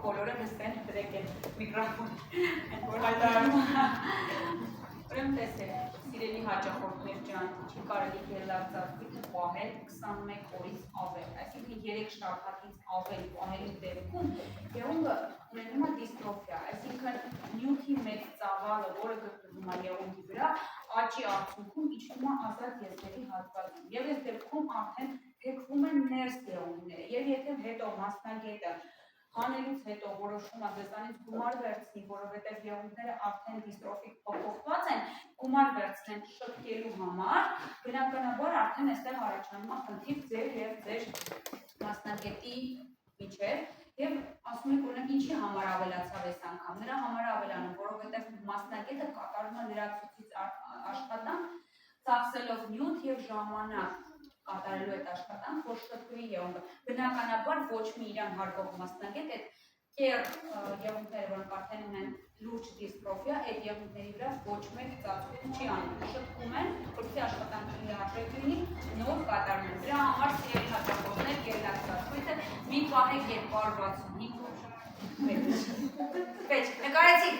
բոլորը լսեն, դրեք են միկրոֆոն։ Ուրեմն տեսեք, սիրելի հաճախորդներ ջան, չի կարելի գելակցածույթը պահել 21 օրից ավել, այսինքն 3 շաբաթից ավել պահելու դեպքում եղունգը ունենում է դիստրոֆիա, այսինքն նյութի մեծ ծավալը, որը գտնվում է եղունգի վրա, աճի արդյունքում իջնում է ազատ եզրերի հատվածում, եւ այս դեպքում արդեն թեքվում են ներս եղունգները, եւ եթե հետո մասնագետը հանելուց հետո որոշում է ձեզանից գումար վերցնի, որովհետև եղունգները արդեն դիստրոֆիկ փոփոխված են, գումար վերցնեն շտկելու համար, բնականաբար արդեն այստեղ առաջանում է խնդիր ձեր եւ ձեր մասնագետի միջև եւ ասում եք օրինակ ինչի համար ավելացավ այս անգամ, նրա համար ավելանում, որովհետև մասնագետը կատարում է լրացուցիչ աշխատանք, ծախսելով նյութ եւ ժամանակ կատարելու այդ աշխատանք, որ շտկվի եղունգը։ Բնականաբար ոչ մի իրան հարգող մասնագետ այդ կեր եղունգները, որոնք արդեն ունեն լուրջ դիստրոֆիա, այդ եղունգների վրա ոչ մեկ ծածկում չի անում, շտկում են, որպեսզի աշխատանքի լիարժեք լինի, նոր կատարում են։ Դրա համար սիրելի հաճախորդներ գելակցածույթը մի պահեք 265 օր։ Պետք, նկարեցիք։